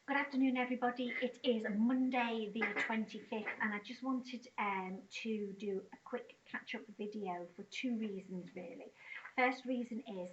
Good afternoon, everybody. It is Monday the 25th, and I just wanted to do a quick catch-up video for two reasons, really. First reason is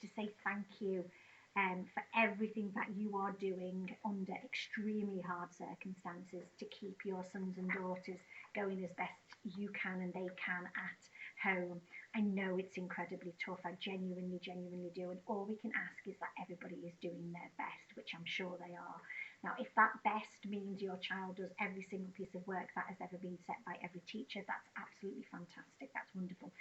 to say thank you for everything that you are doing under extremely hard circumstances to keep your sons and daughters going as best you can and they can at home. I know it's incredibly tough. I genuinely do. And all we can ask is that everybody is doing their best, which I'm sure they are. Now, if that best means your child does every single piece of work that has ever been set by every teacher, that's absolutely fantastic. That's wonderful.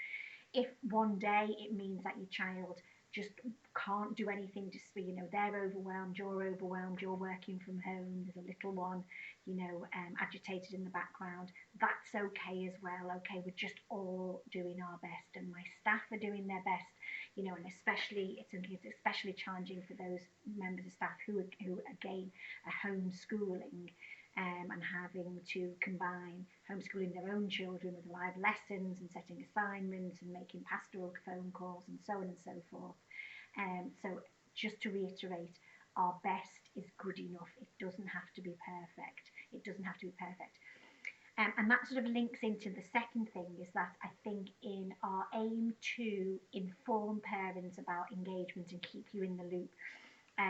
If one day it means that your child just can't do anything, just they're overwhelmed, you're working from home, there's a little one, agitated in the background, that's okay as well. Okay, we're just all doing our best, and my staff are doing their best, and especially it's especially challenging for those members of staff who again are homeschooling. And having to combine homeschooling their own children with live lessons and setting assignments and making pastoral phone calls and so on and so forth. So just to reiterate, our best is good enough. It doesn't have to be perfect. It doesn't have to be perfect. And that sort of links into the second thing, is that I think in our aim to inform parents about engagement and keep you in the loop,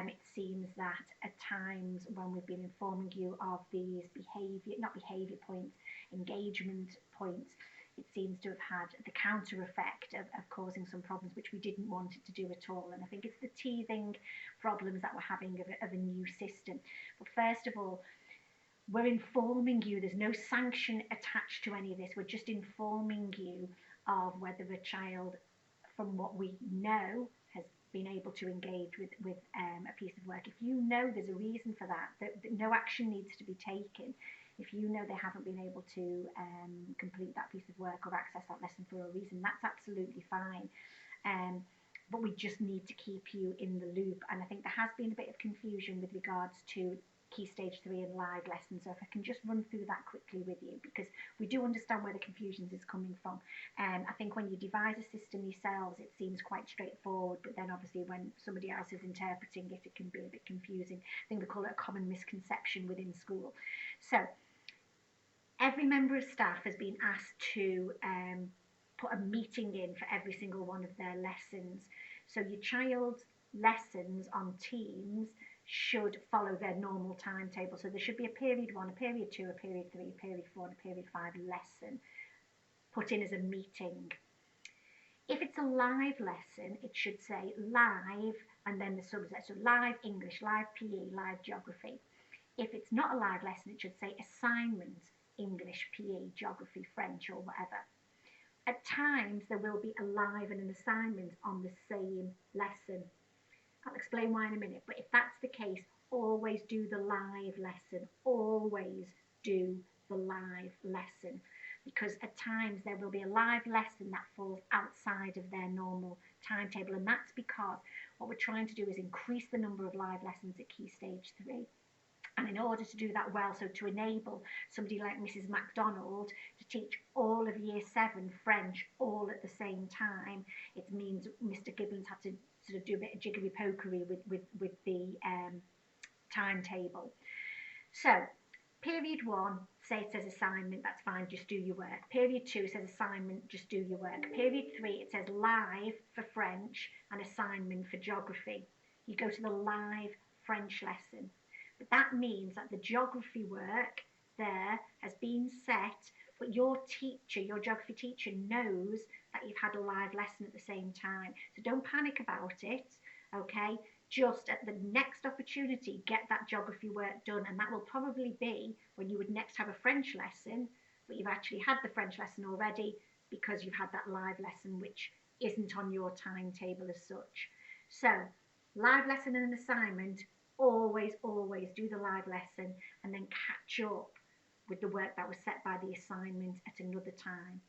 it seems that at times when we've been informing you of these behaviour points, engagement points, it seems to have had the counter effect of causing some problems which we didn't want it to do at all. And I think it's the teething problems that we're having of a new system. But first of all, we're informing you, there's no sanction attached to any of this, we're just informing you of whether a child, from what we know, has been able to engage with a piece of work. If you know there's a reason for that no action needs to be taken, if you know they haven't been able to complete that piece of work or access that lesson for a reason, that's absolutely fine. But we just need to keep you in the loop. And I think there has been a bit of confusion with regards to Key Stage 3 and live lessons. So if I can just run through that quickly with you, because we do understand where the confusion is coming from. I think when you devise a system yourselves, it seems quite straightforward, but then obviously when somebody else is interpreting it, it can be a bit confusing. I think we call it a common misconception within school. So every member of staff has been asked to put a meeting in for every single one of their lessons. So your child's lessons on Teams should follow their normal timetable. So there should be a period 1, a period 2, a period 3, a period 4, and a period 5 lesson put in as a meeting. If it's a live lesson, it should say live and then the subject. So live English, live PE, live geography. If it's not a live lesson, it should say assignment, English, PE, geography, French, or whatever. At times, there will be a live and an assignment on the same lesson. I'll explain why in a minute, but if that's the case, always do the live lesson. Always do the live lesson, because at times there will be a live lesson that falls outside of their normal timetable, and that's because what we're trying to do is increase the number of live lessons at Key Stage 3. And in order to do that well, so to enable somebody like Mrs. MacDonald to teach all of Year 7 French all at the same time, it means Mr. Gibbons had to sort of do a bit of jiggery-pokery with the timetable. So, period 1, say it says assignment, that's fine, just do your work. Period 2 says assignment, just do your work. Period 3, it says live for French and assignment for geography. You go to the live French lesson. But that means that the geography work there has been set, but your teacher, your geography teacher, knows that you've had a live lesson at the same time. So don't panic about it, okay? Just at the next opportunity, get that geography work done, and that will probably be when you would next have a French lesson, but you've actually had the French lesson already because you've had that live lesson which isn't on your timetable as such. So, live lesson and an assignment, always do the live lesson and then catch up with the work that was set by the assignment at another time.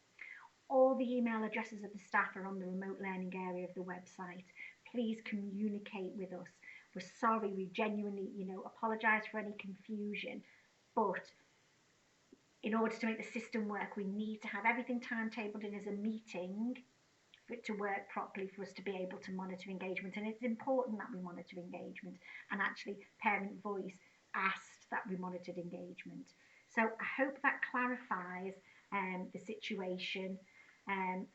All the email addresses of the staff are on the remote learning area of the website. Please communicate with us. We're sorry, we genuinely, apologise for any confusion, but in order to make the system work, we need to have everything timetabled in as a meeting for it to work properly, for us to be able to monitor engagement. And it's important that we monitor engagement, and actually parent voice asked that we monitored engagement. So I hope that clarifies the situation.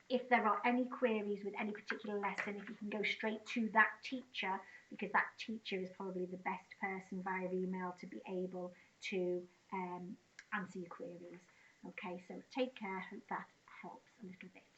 If there are any queries with any particular lesson, if you can go straight to that teacher, because that teacher is probably the best person via email to be able to answer your queries. Okay, so take care. Hope that helps a little bit.